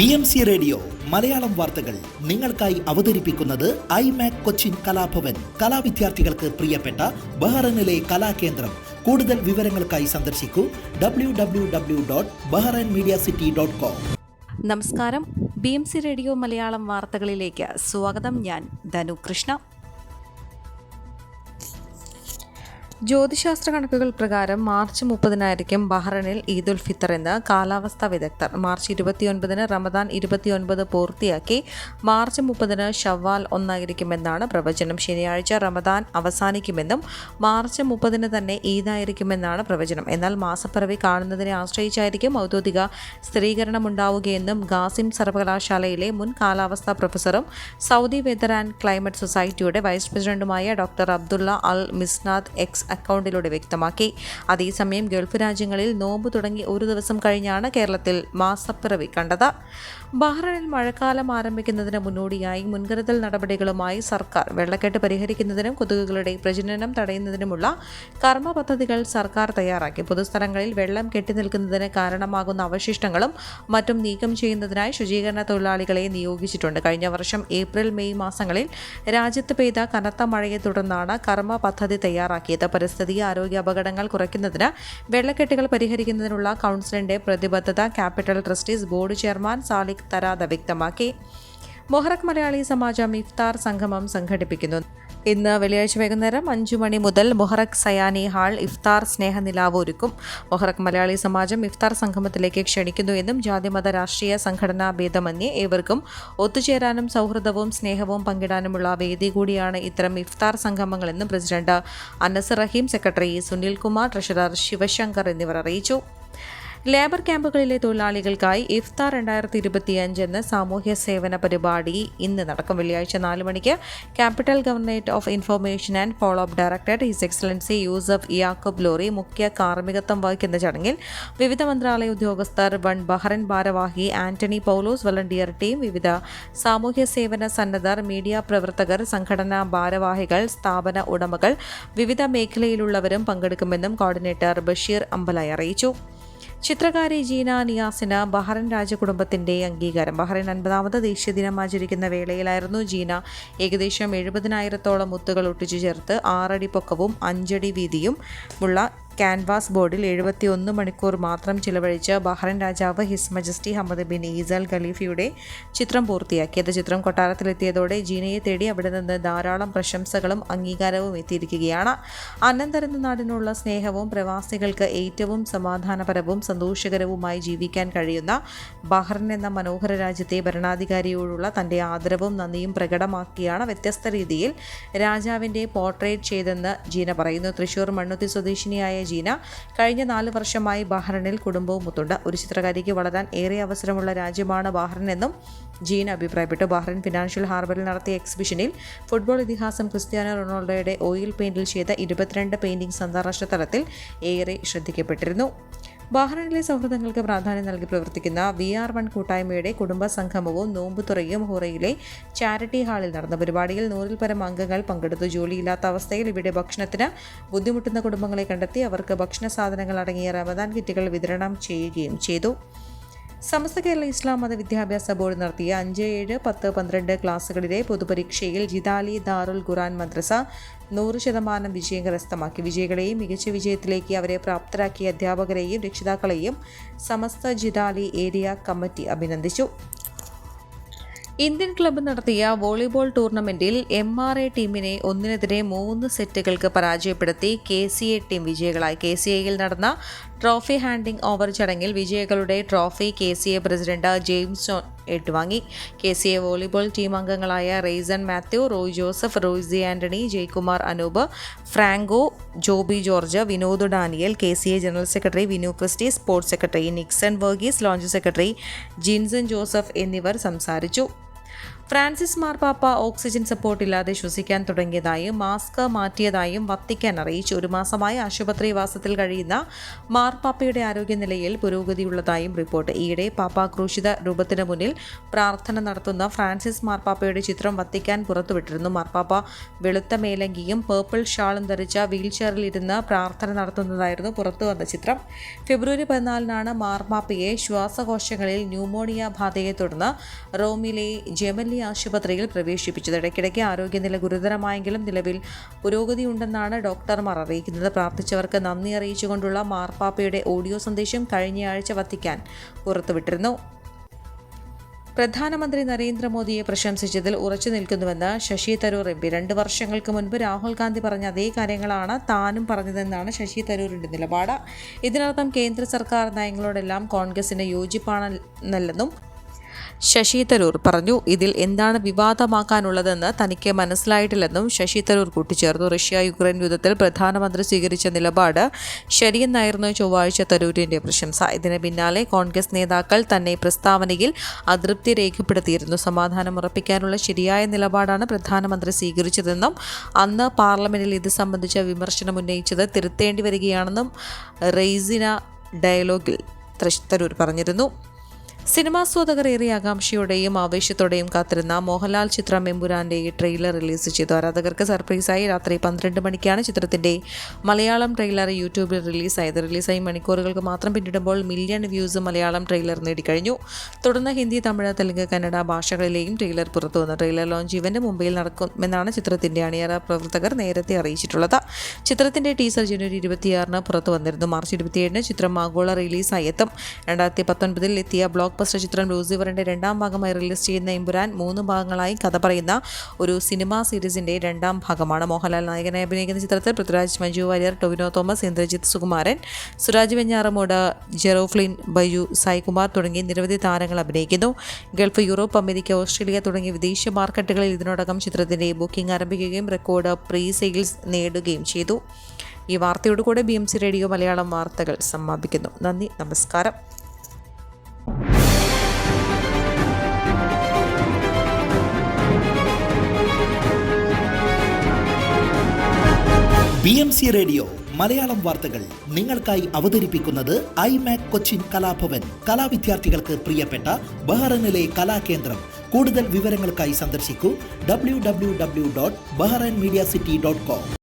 BMC radio Malayalam വാർത്തകൾ നിങ്ങൾക്കായി അവതരിപ്പിക്കുന്നത് ഐമാക് കൊച്ചിൻ കലാഭവൻ. കലാവിദ്യാർത്ഥികൾക്ക് പ്രിയപ്പെട്ട ബഹ്റൈനിലെ കലാകേന്ദ്രം. കൂടുതൽ വിവരങ്ങൾക്കായി സന്ദർശിക്കൂ www.bahrainmediacity.com. നമസ്കാരം. BMC റേഡിയോ മലയാളം വാർത്തകളിലേക്ക് സ്വാഗതം. ഞാൻ ധനു കൃഷ്ണ. ജ്യോതിശാസ്ത്ര കണക്കുകൾ പ്രകാരം മാർച്ച് 30-നായിരിക്കും ബഹ്റൈനിൽ ഈദുൽ ഫിത്തർ എന്ന് കാലാവസ്ഥാ വിദഗ്ധർ. മാർച്ച് 29-ന് റമദാൻ 29 പൂർത്തിയാക്കി മാർച്ച് 30-ന് ഷവ്വാൽ 1 പ്രവചനം. ശനിയാഴ്ച റമദാൻ അവസാനിക്കുമെന്നും മാർച്ച് 30-ന് തന്നെ ഈദായിരിക്കുമെന്നാണ് പ്രവചനം. എന്നാൽ മാസപ്പിറവി കാണുന്നതിനെ ആശ്രയിച്ചായിരിക്കും ഔദ്യോഗിക സ്ഥിരീകരണമുണ്ടാവുകയെന്നും ഖാസിം സർവകലാശാലയിലെ മുൻ കാലാവസ്ഥാ പ്രൊഫസറും സൗദി വെതർ ആൻഡ് ക്ലൈമറ്റ് സൊസൈറ്റിയുടെ വൈസ് പ്രസിഡന്റുമായ ഡോക്ടർ അബ്ദുള്ള അൽ മിസ്നാദ് എക്സ് അക്കൗണ്ടിലൂടെ വ്യക്തമാക്കി. അതേസമയം ഗൾഫ് രാജ്യങ്ങളിൽ നോമ്പ് തുടങ്ങി ഒരു ദിവസം കഴിഞ്ഞാണ് കേരളത്തിൽ മാസപ്പിറവി കണ്ടത്. ബഹ്റൈനിൽ മഴക്കാലം ആരംഭിക്കുന്നതിന് മുന്നോടിയായി മുൻകരുതൽ നടപടികളുമായി സർക്കാർ വെള്ളക്കെട്ട് പരിഹരിക്കുന്നതിനും കൊതുകുകളുടെ പ്രജനനം തടയുന്നതിനുമുള്ള കർമ്മ പദ്ധതികൾ സർക്കാർ തയ്യാറാക്കി. പൊതുസ്ഥലങ്ങളിൽ വെള്ളം കെട്ടിനിൽക്കുന്നതിന് കാരണമാകുന്ന അവശിഷ്ടങ്ങളും മറ്റും നീക്കം ചെയ്യുന്നതിനായി ശുചീകരണ തൊഴിലാളികളെ നിയോഗിച്ചിട്ടുണ്ട്. കഴിഞ്ഞ വർഷം ഏപ്രിൽ മെയ് മാസങ്ങളിൽ രാജ്യത്ത് പെയ്ത കനത്ത മഴയെ തുടർന്നാണ് കർമ്മ പദ്ധതി തയ്യാറാക്കിയത്. പരിസ്ഥിതി ആരോഗ്യ അപകടങ്ങൾ കുറയ്ക്കുന്നതിന് വെള്ളക്കെട്ടുകൾ പരിഹരിക്കുന്നതിനുള്ള കൗൺസിലിന്റെ പ്രതിബദ്ധത capital trustees board chairman Salik Tarada വ്യക്തമാക്കി. മൊഹറക് മലയാളി സമാജം ഇഫ്താർ സംഗമം സംഘടിപ്പിക്കുന്നു. ഇന്ന് വെള്ളിയാഴ്ച വൈകുന്നേരം 5 മണി മുതൽ മൊഹറക് സയാനി ഹാൾ ഇഫ്താർ സ്നേഹനിലാവ് ഒരുക്കും. മൊഹറക് മലയാളി സമാജം ഇഫ്താർ സംഗമത്തിലേക്ക് ക്ഷണിക്കുന്നു എന്നും ജാതിമത രാഷ്ട്രീയ സംഘടനാ ഭേദമന്യേ ഏവർക്കും ഒത്തുചേരാനും സൗഹൃദവും സ്നേഹവും പങ്കിടാനുമുള്ള വേദി കൂടിയാണ് ഇത്തരം ഇഫ്താർ സംഗമങ്ങളെന്നും പ്രസിഡന്റ് അനസ് റഹീം, സെക്രട്ടറി സുനിൽ കുമാർ, ട്രഷറർ ശിവശങ്കർ എന്നിവർ അറിയിച്ചു. ലേബർ ക്യാമ്പുകളിലെ തൊഴിലാളികൾക്കായി ഇഫ്താർ 2025 എന്ന സാമൂഹ്യ സേവന പരിപാടി ഇന്ന് നടക്കും. വെള്ളിയാഴ്ച 4 മണിക്ക് capital governorate of information and follow up director his excellency Yusuf Yaqoob Lori മുഖ്യ കാർമ്മികത്വം വഹിക്കുന്ന ചടങ്ങിൽ വിവിധ മന്ത്രാലയ ഉദ്യോഗസ്ഥർ, ബഹ്റൈൻ ഭാരവാഹി ആന്റണി പൗലോസ്, വളണ്ടിയർ ടീം, വിവിധ സാമൂഹ്യ സേവന സന്നദ്ധർ, മീഡിയ പ്രവർത്തകർ, സംഘടനാ ഭാരവാഹികൾ, സ്ഥാപന ഉടമകൾ, വിവിധ മേഖലയിലുള്ളവരും പങ്കെടുക്കുമെന്നും കോർഡിനേറ്റർ ബഷീർ അമ്പലായി അറിയിച്ചു. ചിത്രകാരി ജീന നിയാസിന് ബഹ്റൈൻ രാജകുടുംബത്തിന്റെ അംഗീകാരം. ബഹ്റൈൻ 50ാമത് ദേശീയ ദിനം ആചരിക്കുന്ന വേളയിലായിരുന്നു ജീന ഏകദേശം 70,000-ഓളം മുത്തുകൾ ഒട്ടിച്ചു ചേർത്ത് 6 അടി പൊക്കവും 5 അടി വീതിയും ഉള്ള ക്യാൻവാസ് ബോർഡിൽ 71 മണിക്കൂർ മാത്രം ചിലവഴിച്ച് ബഹ്റൈൻ രാജാവ് His Majesty Hamad bin Isa al ഖലീഫയുടെ ചിത്രം പൂർത്തിയാക്കിയത്. ചിത്രം കൊട്ടാരത്തിലെത്തിയതോടെ ജീനയെ തേടി അവിടെ നിന്ന് ധാരാളം പ്രശംസകളും അംഗീകാരവും എത്തിയിരിക്കുകയാണ്. അനന്തരന്ന നാടിനുള്ള സ്നേഹവും പ്രവാസികൾക്ക് ഏറ്റവും സമാധാനപരവും സന്തോഷകരവുമായി ജീവിക്കാൻ കഴിയുന്ന ബഹ്റൈൻ എന്ന മനോഹര രാജ്യത്തെ ഭരണാധികാരിയോടുള്ള തൻ്റെ ആദരവും നന്ദിയും പ്രകടമാക്കിയാണ് വ്യത്യസ്ത രീതിയിൽ രാജാവിൻ്റെ പോർട്രേറ്റ് ചെയ്തെന്ന് ജീന പറയുന്നു. തൃശൂർ മണ്ണുത്തി സ്വദേശിനിയായ ജീന കഴിഞ്ഞ 4 വർഷമായി ബഹ്റൈനിൽ കുടുംബവും ഒത്തുണ്ട്. ഒരു ചിത്രകാരിക്ക് വളരാൻ ഏറെ അവസരമുള്ള രാജ്യമാണ് ബഹ്റൈൻ എന്നും ജീന അഭിപ്രായപ്പെട്ടു. ബഹ്റൈൻ ഫിനാൻഷ്യൽ ഹാർബറിൽ നടത്തിയ എക്സിബിഷനിൽ ഫുട്ബോൾ ഇതിഹാസം ക്രിസ്ത്യാനോ റൊണാൾഡോയുടെ ഓയിൽ പെയിന്റിൽ ചെയ്ത 22 പെയിന്റിംഗ്സ് അന്താരാഷ്ട്ര തലത്തിൽ ഏറെ ശ്രദ്ധിക്കപ്പെട്ടിരുന്നു. ബഹ്റൈനിലെ സൗഹൃദങ്ങൾക്ക് പ്രാധാന്യം നൽകി പ്രവർത്തിക്കുന്ന VR1 കൂട്ടായ്മയുടെ കുടുംബ സംഗമവും നോമ്പുതുറയും ഹുറയിലെ ചാരിറ്റി ഹാളിൽ നടന്ന പരിപാടിയിൽ 100-ൽ പരം അംഗങ്ങൾ പങ്കെടുത്തു. ജോലിയില്ലാത്ത അവസ്ഥയിൽ ഇവിടെ ഭക്ഷണത്തിന് ബുദ്ധിമുട്ടുന്ന കുടുംബങ്ങളെ കണ്ടെത്തി അവർക്ക് ഭക്ഷണ സാധനങ്ങൾ അടങ്ങിയ റമദാൻ കിറ്റുകൾ വിതരണം ചെയ്യുകയും ചെയ്തു. സമസ്ത കേരള ഇസ്ലാം മത വിദ്യാഭ്യാസ ബോർഡ് നടത്തിയ 5, 7, 10, 12 ക്ലാസുകളിലെ പൊതുപരീക്ഷയിൽ ജിദാലി ദാറുൽ ഖുർആൻ മദ്രസ 100% വിജയം കരസ്ഥമാക്കി. വിജയികളെയും മികച്ച വിജയത്തിലേക്ക് അവരെ പ്രാപ്തരാക്കിയ അധ്യാപകരെയും രക്ഷിതാക്കളെയും സമസ്ത ജിദാലി ഏരിയ കമ്മിറ്റി അഭിനന്ദിച്ചു. ഇന്ത്യൻ ക്ലബ്ബ് നടത്തിയ വോളിബോൾ ടൂർണമെന്റിൽ MRA ടീമിനെ 1-3 സെറ്റുകൾക്ക് പരാജയപ്പെടുത്തി KCA ടീം വിജയികളായി. KCAയിൽ നടന്ന ട്രോഫി ഹാൻഡിംഗ് ഓവർ ചടങ്ങിൽ വിജയികളുടെ trophy KCA president James John ഏറ്റുവാങ്ങി. KCA വോളിബോൾ ടീം അംഗങ്ങളായ Raison Mathew, Roy Joseph, Roycy Antony, Jaikumar Anoop, Franco, Joby George, Vinod Daniel, KCA general secretary Vinu Christy, sports secretary Nixon Varghese, lounge secretary Jinson Joseph എന്നിവർ സംസാരിച്ചു. ഫ്രാൻസിസ് മാർപ്പാപ്പ ഓക്സിജൻ സപ്പോർട്ട് ഇല്ലാതെ ശ്വസിക്കാൻ തുടങ്ങിയതായും മാസ്ക് മാറ്റിയതായും വത്തിക്കാൻ അറിയിച്ചു. ഒരു മാസമായി ആശുപത്രിവാസത്തിൽ കഴിയുന്ന മാർപ്പാപ്പയുടെ ആരോഗ്യനിലയിൽ പുരോഗതിയുള്ളതായും റിപ്പോർട്ട്. ഈയിടെ പാപ്പ ക്രൂശിത രൂപത്തിന് മുന്നിൽ പ്രാർത്ഥന നടത്തുന്ന ഫ്രാൻസിസ് മാർപ്പാപ്പയുടെ ചിത്രം വത്തിക്കാൻ പുറത്തുവിട്ടിരുന്നു. മാർപ്പാപ്പ വെളുത്ത മേലങ്കിയും പേർപ്പിൾ ഷാളും ധരിച്ച വീൽചെയറിൽ ഇരുന്ന് പ്രാർത്ഥന നടത്തുന്നതായിരുന്നു പുറത്തുവന്ന ചിത്രം. ഫെബ്രുവരി 14 മാർപ്പാപ്പയെ ശ്വാസകോശങ്ങളിൽ ന്യൂമോണിയ ബാധയെ തുടർന്ന് റോമിലെ ജെമല്ലി ആശുപത്രിയിൽ പ്രവേശിപ്പിച്ചത്. ഇടയ്ക്കിടയ്ക്ക് ആരോഗ്യനില ഗുരുതരമായെങ്കിലും നിലവിൽ പുരോഗതിയുണ്ടെന്നാണ് ഡോക്ടർമാർ അറിയിക്കുന്നത്. പ്രാർത്ഥിച്ചവർക്ക് നന്ദി അറിയിച്ചുകൊണ്ടുള്ള മാർപ്പാപ്പയുടെ ഓഡിയോ സന്ദേശം കഴിഞ്ഞയാഴ്ച വത്തിക്കാൻ പുറത്തുവിട്ടിരുന്നു. പ്രധാനമന്ത്രി നരേന്ദ്രമോദിയെ പ്രശംസിച്ചതിൽ ഉറച്ചു നിൽക്കുന്നുവെന്ന് ശശി തരൂർ MP. 2 വർഷങ്ങൾക്ക് മുൻപ് രാഹുൽ ഗാന്ധി പറഞ്ഞ അതേ കാര്യങ്ങളാണ് താനും പറഞ്ഞതെന്നാണ് ശശി തരൂരിന്റെ നിലപാട്. ഇതിനർത്ഥം കേന്ദ്ര സർക്കാർ നയങ്ങളോടെല്ലാം കോൺഗ്രസിന് യോജിപ്പാണെന്നല്ലെന്നും ശശി തരൂർ പറഞ്ഞു. ഇതിൽ എന്താണ് വിവാദമാക്കാനുള്ളതെന്ന് തനിക്ക് മനസ്സിലായിട്ടില്ലെന്നും ശശി തരൂർ കൂട്ടിച്ചേർത്തു. റഷ്യ-യുക്രൈൻ യുദ്ധത്തിൽ പ്രധാനമന്ത്രി സ്വീകരിച്ച നിലപാട് ശരിയെന്നായിരുന്നു ചൊവ്വാഴ്ച തരൂരിന്റെ പ്രശംസ. ഇതിന് പിന്നാലെ കോൺഗ്രസ് നേതാക്കൾ തന്നെ പ്രസ്താവനയിൽ അതൃപ്തി രേഖപ്പെടുത്തിയിരുന്നു. സമാധാനം ഉറപ്പിക്കാനുള്ള ശരിയായ നിലപാടാണ് പ്രധാനമന്ത്രി സ്വീകരിച്ചതെന്നും അന്ന് പാർലമെന്റിൽ ഇത് സംബന്ധിച്ച വിമർശനം ഉന്നയിച്ചത് തിരുത്തേണ്ടി വരികയാണെന്നും റെയ്സിന ഡയലോഗിൽ തരൂർ പറഞ്ഞിരുന്നു. സിനിമാസ്വാദകർ ഏറെ ആകാംക്ഷയോടെയും ആവേശത്തോടെയും കാത്തിരുന്ന മോഹൻലാൽ ചിത്രം എമ്പുരാന്റെ ട്രെയിലർ റിലീസ് ചെയ്തു. ആരാധകർക്ക് സർപ്രൈസായി രാത്രി 12 മണിക്കാണ് ചിത്രത്തിന്റെ മലയാളം ട്രെയിലർ യൂട്യൂബിൽ റിലീസായത്. റിലീസായി മണിക്കൂറുകൾക്ക് മാത്രം പിന്നിടുമ്പോൾ മില്യൺ വ്യൂസ് മലയാളം ട്രെയിലർ നേടിക്കഴിഞ്ഞു. തുടർന്ന് ഹിന്ദി, തമിഴ്, തെലുങ്ക്, കന്നഡ ഭാഷകളിലെയും ട്രെയിലർ പുറത്തുവന്നു. ട്രെയിലർ ലോഞ്ച് ഇവന്റ് മുംബൈയിൽ നടക്കുമെന്നാണ് ചിത്രത്തിന്റെ അണിയറ പ്രവർത്തകർ നേരത്തെ അറിയിച്ചിട്ടുള്ളത്. ചിത്രത്തിന്റെ ടീസർ ജനുവരി 26 പുറത്തു വന്നിരുന്നു. മാർച്ച് 27 ചിത്രം ആഗോള റിലീസായി എത്തും. 2019 എത്തിയ ബ്ലോക്ക് ബസ്റ്റർ ചിത്രം ലൂസിഫറിന്റെ 2ാം ഭാഗമായി റിലീസ് ചെയ്യുന്ന എമ്പുരാൻ 3 ഭാഗങ്ങളായി കഥ പറയുന്ന ഒരു സിനിമാ സീരീസിന്റെ 2ാം ഭാഗമാണ്. മോഹൻലാൽ നായകനായി അഭിനയിക്കുന്ന ചിത്രത്തിൽ പൃഥ്വിരാജ്, മഞ്ജു വാര്യർ, ടൊവിനോ തോമസ്, ഇന്ദ്രജിത്ത് സുകുമാരൻ, സുരാജ് വെഞ്ഞാറമൂട്, ജെറോഫ്ലിൻ, ബൈജു, സായ്കുമാർ തുടങ്ങി നിരവധി താരങ്ങൾ അഭിനയിക്കുന്നു. ഗൾഫ്, യൂറോപ്പ്, അമേരിക്ക, ഓസ്ട്രേലിയ തുടങ്ങിയ വിദേശ മാർക്കറ്റുകളിൽ ഇതിനോടകം ചിത്രത്തിന്റെ ബുക്കിംഗ് ആരംഭിക്കുകയും റെക്കോർഡ് പ്രീ സെയിൽസ് നേടുകയും ചെയ്തു. ഈ വാർത്തയോടുകൂടെ BMC റേഡിയോ മലയാളം വാർത്തകൾ സമാപിക്കുന്നു. നന്ദി, നമസ്കാരം. BMC റേഡിയോ മലയാളം വാർത്തകൾ നിങ്ങൾക്കായി അവതരിപ്പിക്കുന്നത് iMac കൊച്ചിൻ കലാഭവൻ. കലാവിദ്യാർത്ഥികൾക്ക് പ്രിയപ്പെട്ട ബഹ്റൈനിലെ കലാകേന്ദ്രം. കൂടുതൽ വിവരങ്ങൾക്കായി സന്ദർശിക്കൂ www.bahrainmediacity.com.